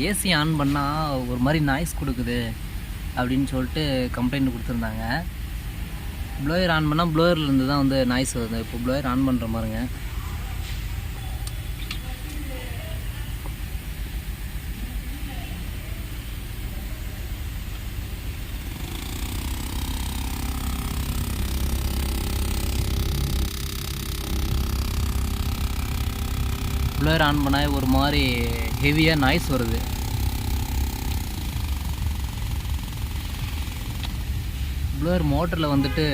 AC on பண்ணால் ஒரு மாதிரி நாய்ஸ் கொடுக்குது அப்படின்னு சொல்லிட்டு கம்ப்ளைண்ட் கொடுத்துருந்தாங்க. ப்ளோயர் ஆன் பண்ணால் ப்ளோயர்லேருந்து தான் வந்து நாய்ஸ் வருது. இப்போ ப்ளோயர் ஆன் பண்ணுற மாதிரிங்க. ப்ளோயர் ஆன் பண்ணால் ஒரு மாதிரி ஹெவியாக நாய்ஸ் வருது. ப்ளோயர் மோட்டரில் வந்துட்டு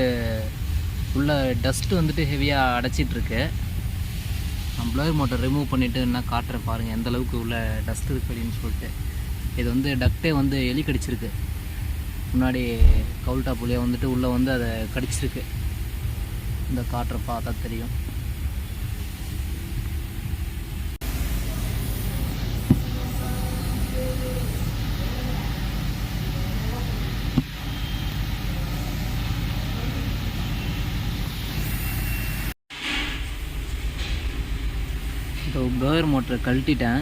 உள்ள டஸ்ட்டு வந்துட்டு ஹெவியாக அடைச்சிட்ருக்கு. நான் ப்ளோயர் மோட்டர் ரிமூவ் பண்ணிவிட்டு என்ன காட்டுறேன் பாருங்கள் எந்த அளவுக்கு உள்ள டஸ்ட் இருக்குது அப்படின்னு சொல்லிட்டு. இது வந்து டக்டே வந்து எலி கடிச்சிருக்கு. முன்னாடி கவுல் டாப் வழியாக வந்துட்டு உள்ளே வந்து அதை கடிச்சிருக்கு. இந்த காட்டுற பார்த்தா தெரியும். இப்போ ப்ளோயர் மோட்டரை கழட்டிட்டேன்.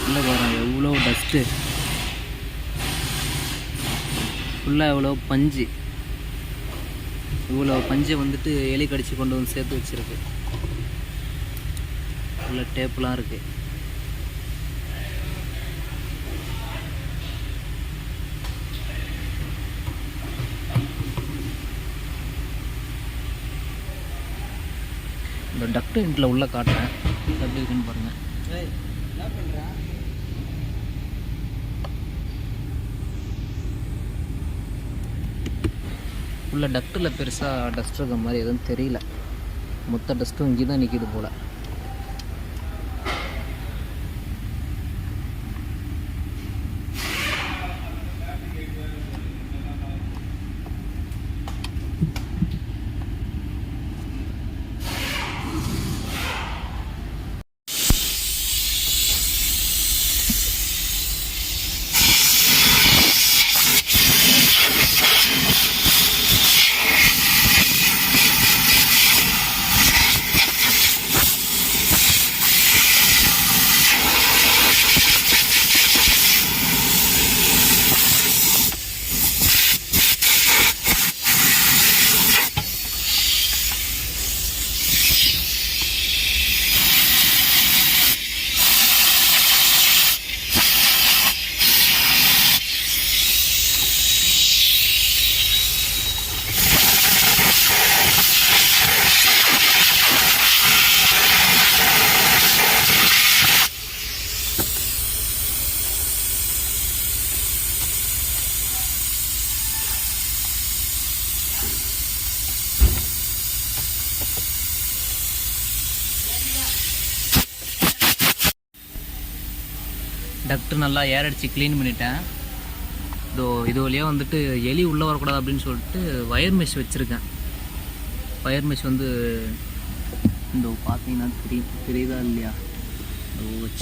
உள்ளே பாருங்கள் எவ்வளோ டஸ்ட்டு, ஃபுல்லாக எவ்வளோ பஞ்சு. இவ்வளோ பஞ்சை வந்துட்டு எலி கடிச்சு கொண்டு வந்து சேர்த்து வச்சுருக்கு. உள்ள டேப்லாம் இருக்குது. இந்த டக்ட் இன்ட்டில் உள்ளே காட்டுறேன் எப்படி இருக்குன்னு பாருங்கள். உள்ள டக்டில் பெருசாக டஸ்ட் இருக்கிற மாதிரி எதுவும் தெரியல. மொத்த டஸ்ட்டும் இங்கே தான் நிற்கிது போல். டக்ட்டு நல்லா ஏர் அடித்து க்ளீன் பண்ணிட்டேன். இது வழியாக வந்துட்டு எலி உள்ளே வரக்கூடாது அப்படின்னு சொல்லிட்டு வயர் மெஷ் வச்சுருக்கேன். வயர் மெஷ் வந்து இந்த பார்த்தீங்கன்னா தெரியுதா இல்லையா,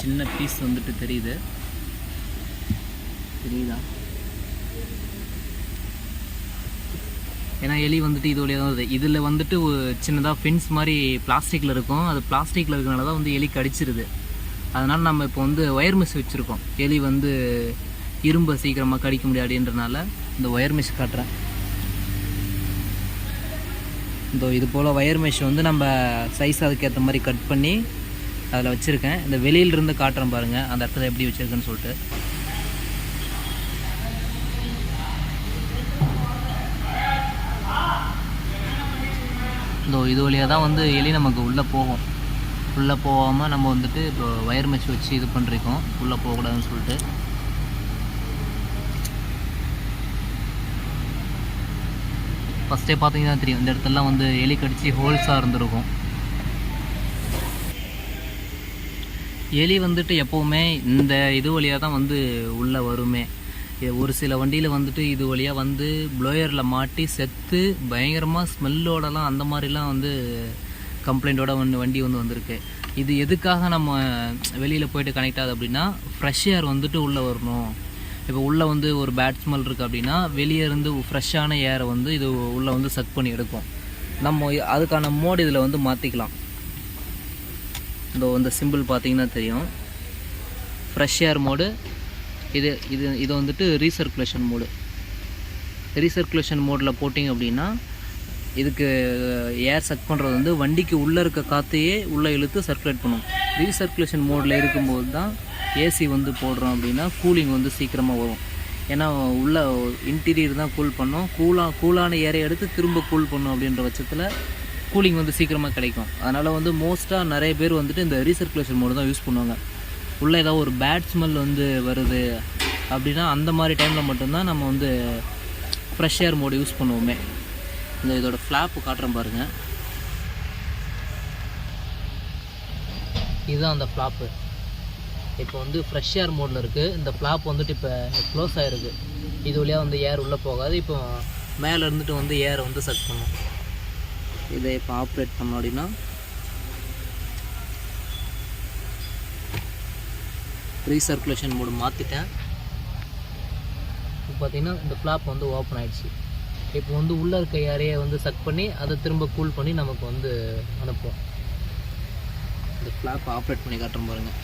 சின்ன பீஸ் வந்துட்டு தெரியுதா? ஏன்னா எலி வந்துட்டு இது வழியாக தான் வருது. இதில் வந்துட்டு சின்னதாக ஃபின்ஸ் மாதிரி பிளாஸ்டிக்கில் இருக்கும். அது பிளாஸ்டிக்கில் இருக்கிறனால தான் வந்து எலி கடிச்சிருது. அதனால் நம்ம இப்போ வந்து ஒயர் மெஷ் வச்சுருக்கோம். எலி வந்து இரும்பை சீக்கிரமாக கடிக்க முடியாதுன்றனால இந்த ஒயர் மெஷ் காட்டுறேன். இது போல் ஒயர் மெஷ் வந்து நம்ம சைஸ் அதுக்கேற்ற மாதிரி கட் பண்ணி அதில் வச்சுருக்கேன். இந்த வெளியிலிருந்து காட்டுறேன் பாருங்கள் அந்த இடத்துல எப்படி வச்சுருக்கேன்னு சொல்லிட்டு. இது வழியாக தான் வந்து எலி நமக்கு உள்ளே போகும். உள்ளே போகாமல் நம்ம வந்துட்டு இப்போ ஒயர் மெஷ் வச்சு இது பண்ணிருக்கோம் உள்ளே போகக்கூடாதுன்னு சொல்லிட்டு. ஃபஸ்ட்டே பார்த்தீங்கன்னா தெரியும் இந்த இடத்துலலாம் வந்து எலி கடிச்சு ஹோல்ஸாக இருந்திருக்கும். எலி வந்துட்டு எப்போவுமே இந்த இது வழியாக தான் வந்து உள்ளே வருமே. ஒரு சில வண்டியில் வந்துட்டு இது வழியாக வந்து ப்ளோயரில் மாட்டி செத்து பயங்கரமாக ஸ்மெல்லோடலாம் அந்த மாதிரிலாம் வந்து கம்ப்ளைண்ட்டோட வண்டி வந்திருக்கு. இது எதுக்காக நம்ம வெளியில் போய்ட்டு கனெக்ட் ஆகுது அப்படின்னா, ஃப்ரெஷ் ஏர் வந்துட்டு உள்ளே வரணும். இப்போ உள்ளே வந்து ஒரு பேட் ஸ்மெல் இருக்குது அப்படின்னா வெளியே இருந்து ஃப்ரெஷ்ஷான ஏரை வந்து இது உள்ளே வந்து சக் பண்ணி எடுக்கும். நம்ம அதுக்கான மோட் இதில் வந்து மாற்றிக்கலாம். இந்த சிம்பிள் பார்த்தீங்கன்னா தெரியும். Fresh air mode. இது இது இது வந்துட்டு ரீசர்க்குலேஷன் மோடு. ரீசர்க்குலேஷன் மோடில் போட்டிங்க அப்படின்னா இதுக்கு ஏர் சக் பண்ணுறது வந்து வண்டிக்கு உள்ளே இருக்க காற்றையே உள்ளே இழுத்து சர்க்குலேட் பண்ணும். ரீசர்க்குலேஷன் மோடில் இருக்கும்போது தான் ஏசி வந்து போடுறோம் அப்படின்னா கூலிங் வந்து சீக்கிரமாக வரும். ஏன்னா உள்ள இன்டீரியர் தான் கூல் பண்ணும். கூலான ஏரை எடுத்து திரும்ப கூல் பண்ணும். அப்படின்ற பட்சத்தில் கூலிங் வந்து சீக்கிரமாக கிடைக்கும். அதனால் வந்து மோஸ்ட்டாக நிறைய பேர் வந்துட்டு இந்த ரீசர்க்குலேஷன் மோடு தான் யூஸ் பண்ணுவாங்க. உள்ளே ஏதாவது ஒரு பேட் ஸ்மெல் வந்து வருது அப்படின்னா அந்த மாதிரி டைமில் மட்டும்தான் நம்ம வந்து ஃப்ரெஷ் ஏர் மோடு யூஸ் பண்ணுவோமே. இந்த இதோட ஃப்ளாப்பு காட்டுறேன் பாருங்கள். இதுதான் அந்த ஃப்ளாப்பு. இப்போ வந்து ஃப்ரெஷ் ஏர் மோடில் இருக்குது. இந்த ஃப்ளாப் வந்துட்டு இப்போ க்ளோஸ் ஆகிருக்கு. இது வழியாக வந்து ஏர் உள்ளே போகாது. இப்போ மேலே இருந்துட்டு வந்து ஏரை வந்து சக் பண்ணும். இதை இப்போ ஆப்ரேட் பண்ணோம் அப்படின்னா ரீசர்க்குலேஷன் மோடு மாற்றிட்டேன். இப்போ பார்த்தீங்கன்னா இந்த ஃப்ளாப் வந்து ஓப்பன் ஆகிடுச்சு. இப்போ வந்து உள்ளே இருக்க ஏரையை வந்து சக் பண்ணி அதை திரும்ப கூல் பண்ணி நமக்கு வந்து அனுப்பும். இந்த ஃப்ளாப் ஆப்ரேட் பண்ணி காட்டுறோம் பாருங்கள்.